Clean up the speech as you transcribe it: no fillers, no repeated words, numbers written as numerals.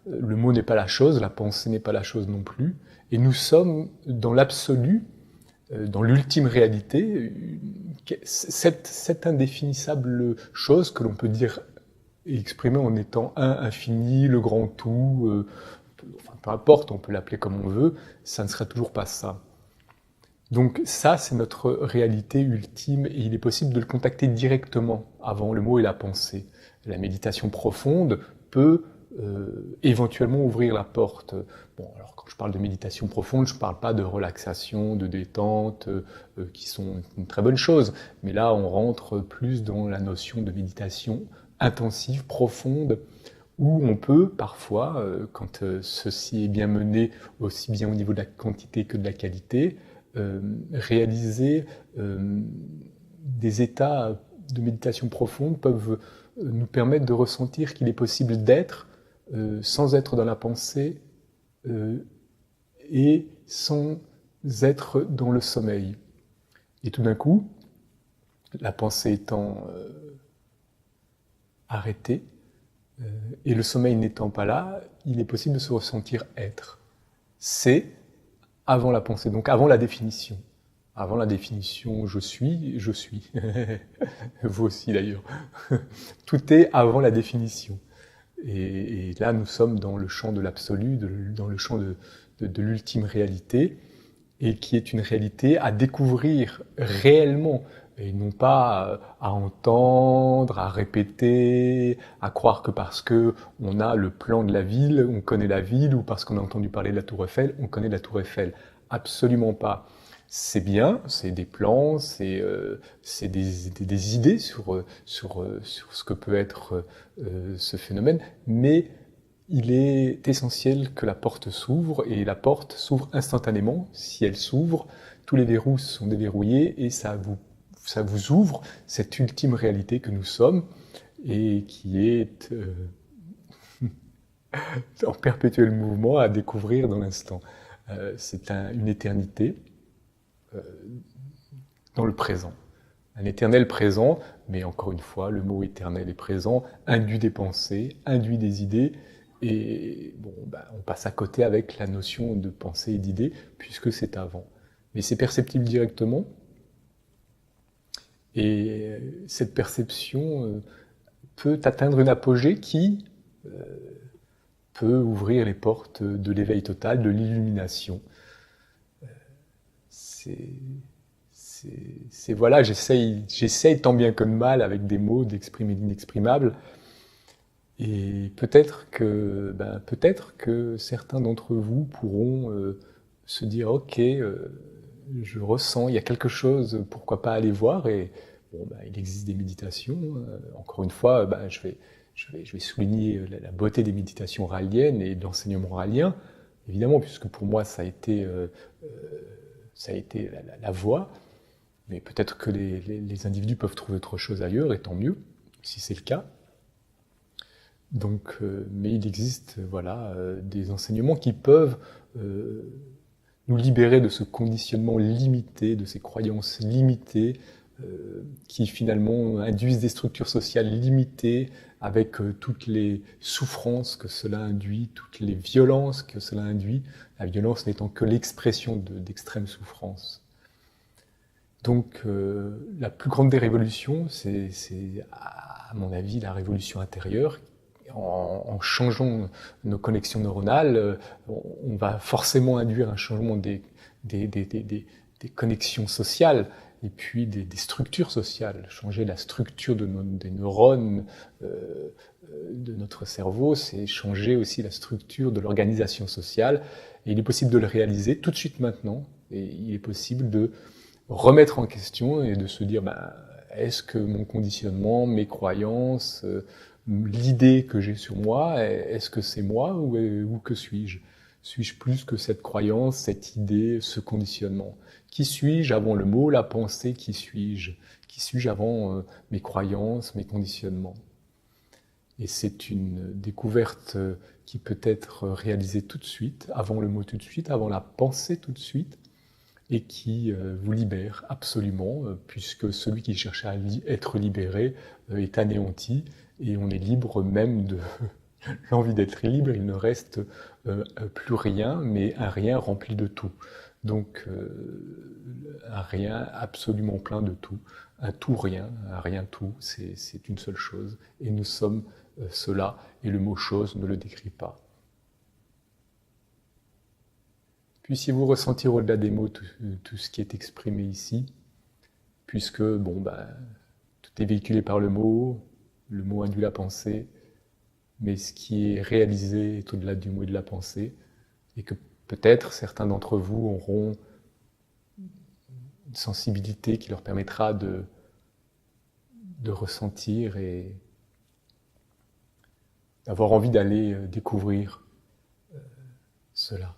le mot n'est pas la chose, la pensée n'est pas la chose non plus, et nous sommes dans l'absolu, dans l'ultime réalité, cette indéfinissable chose que l'on peut dire et exprimer en étant un, infini, le grand tout, enfin, peu importe, on peut l'appeler comme on veut, ça ne sera toujours pas ça. Donc ça, c'est notre réalité ultime et il est possible de le contacter directement avant le mot et la pensée. La méditation profonde peut éventuellement ouvrir la porte. Bon, alors quand je parle de méditation profonde, je ne parle pas de relaxation, de détente, qui sont une très bonne chose. Mais là, on rentre plus dans la notion de méditation intensive, profonde, où on peut parfois, quand ceci est bien mené, aussi bien au niveau de la quantité que de la qualité, réaliser des états de méditation profonde peuvent nous permettre de ressentir qu'il est possible d'être sans être dans la pensée et sans être dans le sommeil. Et tout d'un coup, la pensée étant arrêtée et le sommeil n'étant pas là, il est possible de se ressentir être. C'est avant la pensée, donc avant la définition. Avant la définition, je suis, je suis. Vous aussi d'ailleurs. Tout est avant la définition. Et là, nous sommes dans le champ de l'absolu, dans le champ de l'ultime réalité, et qui est une réalité à découvrir réellement, et non pas à entendre, à répéter, à croire que parce que on a le plan de la ville, on connaît la ville, ou parce qu'on a entendu parler de la Tour Eiffel, on connaît la Tour Eiffel. Absolument pas. C'est bien, c'est des plans, c'est des idées sur ce que peut être ce phénomène, mais il est essentiel que la porte s'ouvre, et la porte s'ouvre instantanément. Si elle s'ouvre, tous les verrous sont déverrouillés, et ça vous ouvre cette ultime réalité que nous sommes, et qui est en perpétuel mouvement à découvrir dans l'instant. C'est une éternité dans le présent. Un éternel présent, mais encore une fois, le mot éternel et présent induit des pensées, induit des idées, et bon, on passe à côté avec la notion de pensée et d'idée, puisque c'est avant. Mais c'est perceptible directement, et cette perception peut atteindre une apogée qui peut ouvrir les portes de l'éveil total, de l'illumination. Voilà, j'essaye tant bien que mal avec des mots d'exprimer l'inexprimable. Et peut-être que certains d'entre vous pourront se dire, ok, je ressens, il y a quelque chose, pourquoi pas aller voir. Et bon, il existe des méditations. Encore une fois, je vais souligner la beauté des méditations raliennes et de l'enseignement ralien, évidemment, puisque pour moi ça a été la voie. Mais peut-être que les individus peuvent trouver autre chose ailleurs, et tant mieux, si c'est le cas. Donc, mais il existe des enseignements qui peuvent nous libérer de ce conditionnement limité, de ces croyances limitées, qui finalement induisent des structures sociales limitées, avec toutes les souffrances que cela induit, toutes les violences que cela induit, la violence n'étant que l'expression d'extrême souffrance. Donc la plus grande des révolutions, c'est à mon avis la révolution intérieure. En changeant nos connexions neuronales, on va forcément induire un changement des connexions sociales, et puis des structures sociales. Changer la structure des neurones de notre cerveau, c'est changer aussi la structure de l'organisation sociale. Et il est possible de le réaliser tout de suite maintenant, et il est possible de remettre en question et de se dire, est-ce que mon conditionnement, mes croyances, l'idée que j'ai sur moi, est-ce que c'est moi, ou que suis-je ? Suis-je plus que cette croyance, cette idée, ce conditionnement ? Qui suis-je avant le mot, la pensée ? Qui suis-je ? Qui suis-je avant mes croyances, mes conditionnements ? Et c'est une découverte qui peut être réalisée tout de suite, avant le mot tout de suite, avant la pensée tout de suite, et qui vous libère absolument, puisque celui qui cherche à être libéré est anéanti, et on est libre même l'envie d'être libre, il ne reste plus rien, mais un rien rempli de tout. Donc un rien absolument plein de tout, un tout rien, un rien tout, c'est une seule chose, et nous sommes cela, et le mot chose ne le décrit pas. Puissiez-vous ressentir au-delà des mots tout ce qui est exprimé ici, puisque tout est véhiculé par le mot induit la pensée, mais ce qui est réalisé est au-delà du mot et de la pensée, et que peut-être certains d'entre vous auront une sensibilité qui leur permettra de ressentir et d'avoir envie d'aller découvrir cela.